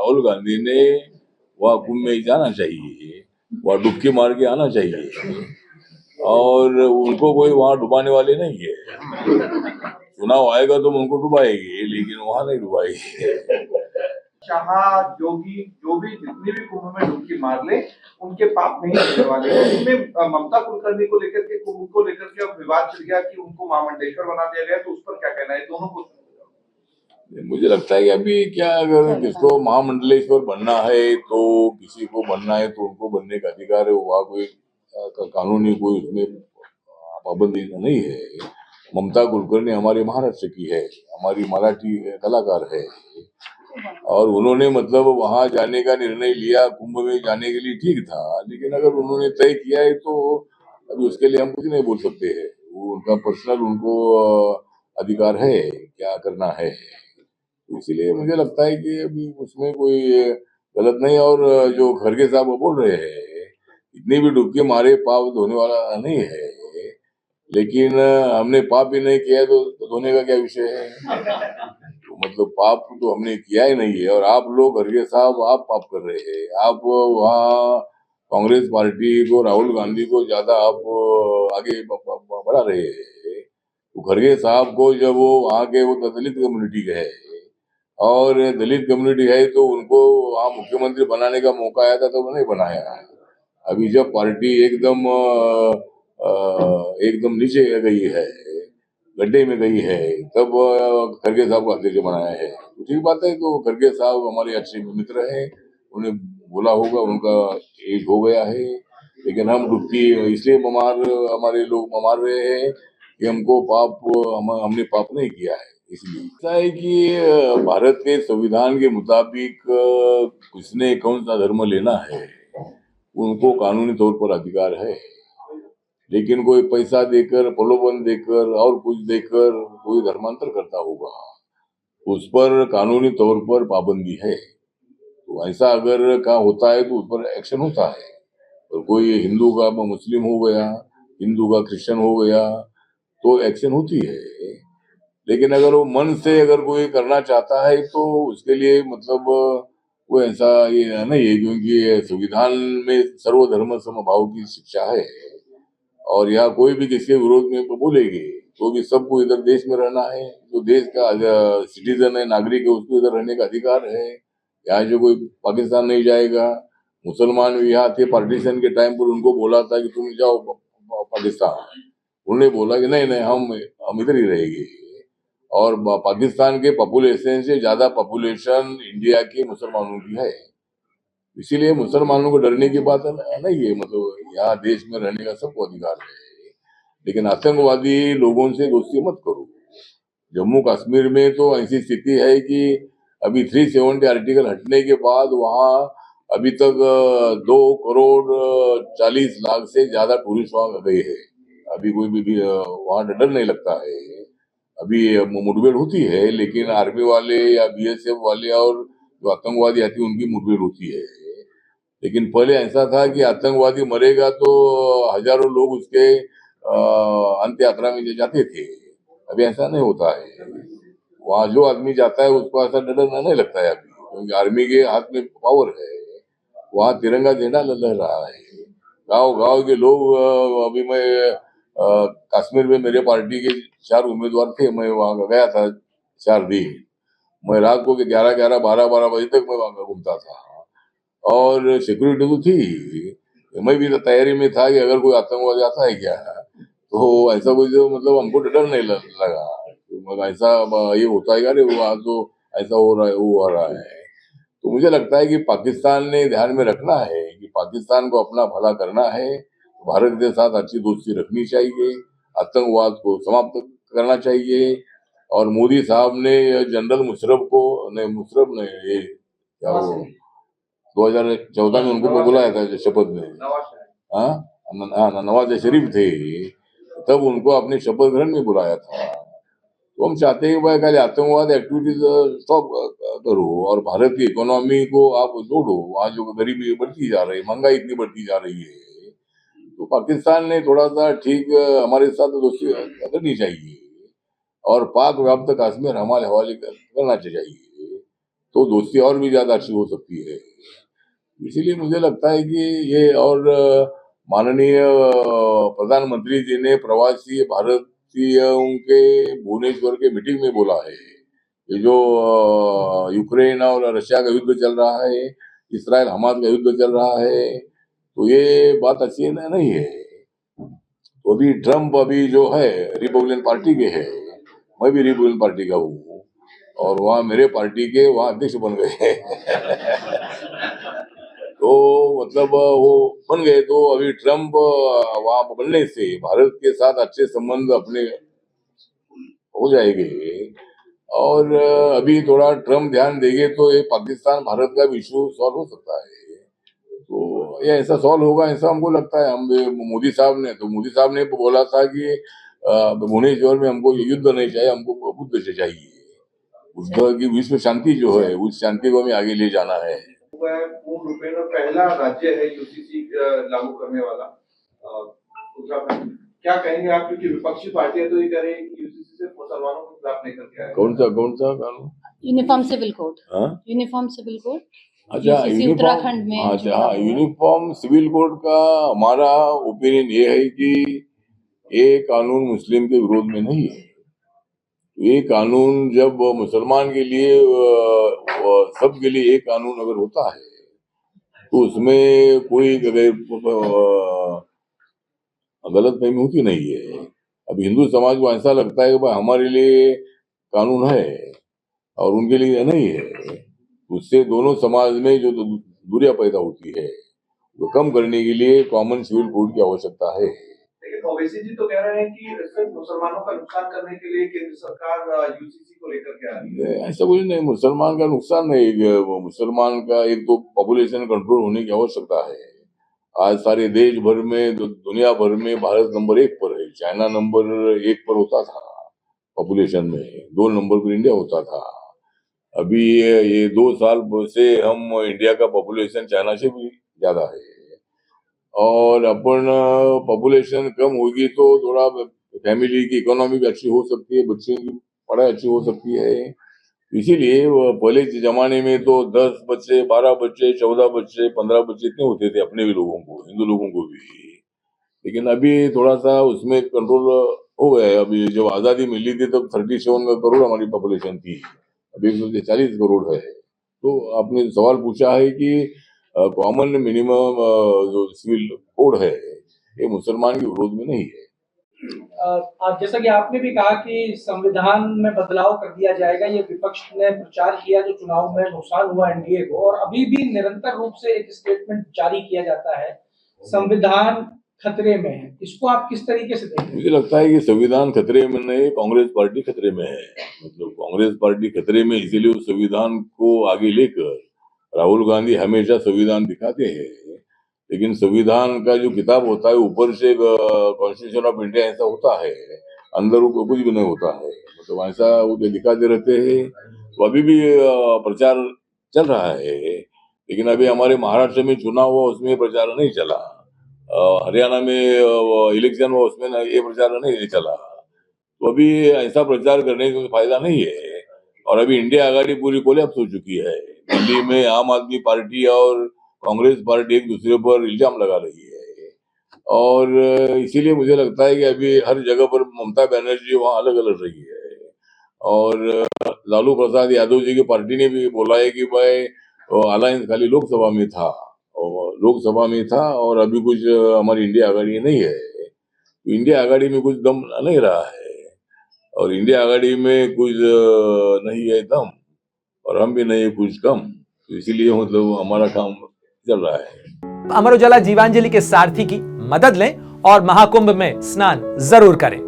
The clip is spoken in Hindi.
राहुल गांधी ने वहाँ कुंभ में जाना चाहिए, वहाँ डुबकी मार के आना चाहिए, और उनको कोई वहाँ डुबाने वाले नहीं है। चुनाव आएगा तो उनको डुबाएगी, लेकिन वहाँ नहीं डुबाएगी। शाह, जोगी, जो भी जितनी भी कुंभ में डुबकी मार ले, उनके पाप नहीं लगने वाले हैं। इसमें ममता कुलकर्णी को लेकर के, कुंभ को लेकर के अब विवाद छिड़ गया कि उनको महामंडलेश्वर बना दिया गया, तो उस पर क्या कहना है? दोनों को मुझे लगता है कि अभी क्या, अगर किसको महामंडलेश्वर बनना है तो किसी को बनना है तो उनको बनने का अधिकार है। वहाँ कोई कानूनी कोई उसमें पाबंदी नहीं है। ममता कुलकर्णी हमारे महाराष्ट्र की है, हमारी मराठी कलाकार है, और उन्होंने मतलब वहां जाने का निर्णय लिया, कुंभ में जाने के लिए ठीक था, लेकिन अगर उन्होंने तय किया है तो अभी उसके लिए हम कुछ नहीं बोल सकते हैं। वो उनका पर्सनल, उनको अधिकार है क्या करना है। तो इसीलिए मुझे लगता है कि अभी उसमें कोई गलत नहीं। और जो खड़गे साहब वो बोल रहे हैं, इतनी भी डुबकी मारे पाप धोने वाला नहीं है, लेकिन हमने पाप भी नहीं किया है तो धोने का क्या विषय है। तो मतलब पाप तो हमने किया ही नहीं है, और आप लोग खड़गे साहब आप पाप कर रहे हैं। आप वहाँ कांग्रेस पार्टी को, राहुल गांधी को ज्यादा आप आगे बढ़ा रहे हैं। तो खड़गे साहब को जब वो वहाँ के, वो दलित कम्युनिटी के है, और दलित कम्युनिटी है, तो उनको वहाँ मुख्यमंत्री बनाने का मौका आया था तो वो नहीं बनाया। अभी जब पार्टी एकदम नीचे गई है, गड्ढे में गई है, तब खड़गे साहब को अध्यक्ष बनाया है। तो ठीक बात है। तो खड़गे साहब हमारे अच्छे मित्र हैं, उन्हें बोला होगा, उनका एज हो गया है, लेकिन हम डुबकी इसलिए हमारे लोग ममार रहे हैं कि हमको हमने पाप नहीं किया है। इसलिए ऐसा है कि भारत के संविधान के मुताबिक किसने कौन सा धर्म लेना है उनको कानूनी तौर पर अधिकार है, लेकिन कोई पैसा देकर, प्रलोभन देकर और कुछ देकर कोई धर्मांतर करता होगा, उस पर कानूनी तौर पर पाबंदी है। तो ऐसा अगर का होता है तो उस पर एक्शन होता है। और कोई हिंदू का मुस्लिम हो गया, हिंदू का क्रिश्चियन हो गया, तो एक्शन होती है। लेकिन अगर वो मन से अगर कोई करना चाहता है तो उसके लिए मतलब वो ऐसा ये नहीं है, क्योंकि संविधान में सर्वधर्म समभाव की शिक्षा है, और यहाँ कोई भी किसी विरोध में बोलेगी तो भी सबको इधर देश में रहना है। जो देश का सिटीजन है, नागरिक है, उसको इधर रहने का अधिकार है। यहाँ जो कोई पाकिस्तान नहीं जाएगा। मुसलमान भी यहाँ थे पार्टीशन के टाइम पर, उनको बोला था कि तुम जाओ पाकिस्तान, उन्होंने बोला कि नहीं नहीं, हम इधर ही रहेंगे। और पाकिस्तान के पॉपुलेशन से ज्यादा पॉपुलेशन इंडिया के मुसलमानों की है, इसीलिए मुसलमानों को डरने की बात नहीं है। मतलब यहाँ देश में रहने का सबको अधिकार है, लेकिन आतंकवादी लोगों से दोस्ती मत करो। जम्मू कश्मीर में तो ऐसी स्थिति है कि अभी 370 आर्टिकल हटने के बाद वहाँ अभी तक 2,40,00,000 से ज्यादा टूरिस्ट वहाँ गए हैं। अभी कोई भी वहाँ डर नहीं लगता है। अभी मुठभेड़ होती है, लेकिन आर्मी वाले या बीएसएफ वाले और जो आतंकवादी आती है उनकी मुठभेड़ होती है। लेकिन पहले ऐसा था कि आतंकवादी मरेगा तो हजारों लोग उसके अंत्य यात्रा में जाते थे। अभी ऐसा नहीं होता है। वहाँ जो आदमी जाता है उसको ऐसा डर नहीं लगता है अभी, क्योंकि आर्मी के हाथ में पावर है। वहाँ तिरंगा झंडा लहरा रहा है। गांव गांव के लोग अभी मैं कश्मीर में मेरे पार्टी के 4 उम्मीदवार थे, मैं वहाँ गया था 4 दिन। मैं रात को 11-11, 12-12 बजे तक मैं वहाँ घूमता था, और सिक्योरिटी तो थी। मैं भी तैयारी में था कि अगर कोई आतंकवादी आता है क्या, तो ऐसा कोई जो मतलब हमको डर नहीं लगा। तो ऐसा ये होता है अरे वो आज तो ऐसा हो रहा है, वो हो रहा है। तो मुझे लगता है कि पाकिस्तान ने ध्यान में रखना है कि पाकिस्तान को अपना भला करना है, भारत के साथ अच्छी दोस्ती रखनी चाहिए, आतंकवाद को समाप्त करना चाहिए। और मोदी साहब ने जनरल मुशर्रफ को, नहीं मुशर्रफ नहीं, ये क्या वो 2014 में उनको बुलाया था शपथ में, नवाज शरीफ थे, तब उनको अपने शपथ ग्रहण में बुलाया था। तो हम चाहते हैं कि भाई खाली आतंकवाद एक्टिविटीज स्टॉप करो, और भारत की इकोनॉमी को आप जोड़ो। वहाँ जो गरीबी बढ़ती जा रही है, महंगाई इतनी बढ़ती जा रही है, तो पाकिस्तान ने थोड़ा सा ठीक हमारे साथ दोस्ती करनी चाहिए, और पाक व्याप्त कश्मीर हमारे हवाले करना चाहिए। तो दोस्ती और भी ज्यादा अच्छी हो सकती है। इसीलिए मुझे लगता है कि ये, और माननीय प्रधानमंत्री जी ने प्रवासी भारतीयों के भुवनेश्वर के मीटिंग में बोला है, ये जो यूक्रेन और रशिया का युद्ध चल रहा है, इसराइल हमास का युद्ध चल रहा है, तो ये बात अच्छी नहीं है। तो अभी ट्रम्प अभी जो है रिपब्लिकन पार्टी के है, मैं भी रिपब्लिकन पार्टी का हूँ, और वहाँ मेरे पार्टी के वहाँ अध्यक्ष बन गए तो मतलब वो बन गए, तो अभी ट्रम्प वहाँ बनने से भारत के साथ अच्छे संबंध अपने हो जाएंगे। और अभी थोड़ा ट्रम्प ध्यान देंगे तो ये पाकिस्तान भारत का इशू सॉल्व हो सकता है। तो ये ऐसा सॉल्व होगा, ऐसा हमको लगता है। हम मोदी साहब ने बोला था कि भुवनेश्वर में हमको युद्ध नहीं चाहिए, हमको बुद्ध से चाहिए। उसका की विश्व शांति जो है, उस शांति को हमें आगे ले जाना है। वह पूर्ण रूपेण पहला राज्य है यूसीसी लागू करने वाला उत्तराखंड। क्या कहेंगे आप, क्योंकि विपक्षी पार्टियां तो ये कह रही है कि यूसीसी से मुसलमानों को खिलाफ नहीं करके आए। कौन सा कानून? Uniform civil code. Uniform civil code. अच्छा, उत्तराखंड में। अच्छा, यूनिफॉर्म सिविल कोड का हमारा ओपिनियन ये है कि ये कानून मुस्लिम के विरोध में नहीं है। ये कानून जब मुसलमान के लिए सबके लिए एक कानून अगर होता है तो उसमें कोई गलत फहमी होती नहीं है। अब हिंदू समाज को ऐसा लगता है कि भाई हमारे लिए कानून है और उनके लिए नहीं है, उससे दोनों समाज में जो दूरियां पैदा होती है वो कम करने के लिए कॉमन सिविल कोड की आवश्यकता है। लेकिन ओवैसी जी तो कह रहे हैं कि सिर्फ मुसलमानों का नुकसान करने के लिए केंद्र सरकार यूसीसी को लेकर के आ रही है। ऐसा कुछ नहीं, मुसलमान का नुकसान नहीं। मुसलमान का एक तो पॉपुलेशन कंट्रोल होने की आवश्यकता है। आज सारे देश भर में, दुनिया भर में भारत नंबर 1 पर है। चाइना नंबर 1 पर होता था पॉपुलेशन में, 2 नंबर पर इंडिया होता था। अभी ये 2 साल से हम इंडिया का पॉपुलेशन चाइना से भी ज्यादा है। और अपन पॉपुलेशन कम होगी तो थोड़ा फैमिली की इकोनॉमी भी अच्छी हो सकती है, बच्चों की पढ़ाई अच्छी हो सकती है। इसीलिए पहले के जमाने में तो 10 बच्चे, 12 बच्चे, 14 बच्चे, 15 बच्चे इतने होते थे अपने भी लोगों को, हिंदू लोगों को भी। लेकिन अभी थोड़ा सा उसमें कंट्रोल हो गया है। अभी जब आजादी मिली थी तब 37 करोड़ हमारी पॉपुलेशन थी, अभी 140 करोड़ है। तो आपने सवाल पूछा है कि कॉमन मिनिमम जो सिविल कोड है ये मुसलमान के विरोध में नहीं है। जैसा कि आपने भी कहा कि संविधान में बदलाव कर दिया जाएगा, ये विपक्ष ने प्रचार किया जो चुनाव में नुकसान हुआ एनडीए को, और अभी भी निरंतर रूप से एक स्टेटमेंट जारी किया जाता है संविधान खतरे में है। इसको आप किस तरीके से देखते हैं? मुझे लगता है कि संविधान खतरे में नहीं, कांग्रेस पार्टी खतरे में है। मतलब कांग्रेस पार्टी खतरे में इसीलिए उस संविधान को आगे लेकर राहुल गांधी हमेशा संविधान दिखाते हैं, लेकिन संविधान का जो किताब होता है ऊपर से कॉन्स्टिट्यूशन ऑफ इंडिया ऐसा होता है, अंदर कुछ भी नहीं होता है। मतलब ऐसा वो दिखाते रहते हैं। तो अभी भी प्रचार चल रहा है, लेकिन अभी हमारे महाराष्ट्र में चुनाव हुआ उसमें प्रचार नहीं चला, हरियाणा में इलेक्शन हुआ उसमें ये प्रचार नहीं चला। तो अभी ऐसा प्रचार करने का फायदा नहीं है। और अभी इंडिया आघाड़ी पूरी कोलैप्स हो चुकी है। दिल्ली में आम आदमी पार्टी और कांग्रेस पार्टी एक दूसरे पर इल्जाम लगा रही है, और इसीलिए मुझे लगता है कि अभी हर जगह पर ममता बनर्जी वहाँ अलग अलग रही है। और लालू प्रसाद यादव जी की पार्टी ने भी बोला है कि भाई अलायंस खाली लोकसभा में था और अभी कुछ हमारी इंडिया आघाड़ी नहीं है। तो इंडिया आघाड़ी में कुछ दम नहीं रहा है, और इंडिया आघाड़ी में कुछ नहीं है दम, और हम भी नहीं कुछ कम। तो इसीलिए मतलब हमारा काम चल रहा है। अमर उजाला जीवांजलि के सारथी की मदद लें और महाकुंभ में स्नान जरूर करें।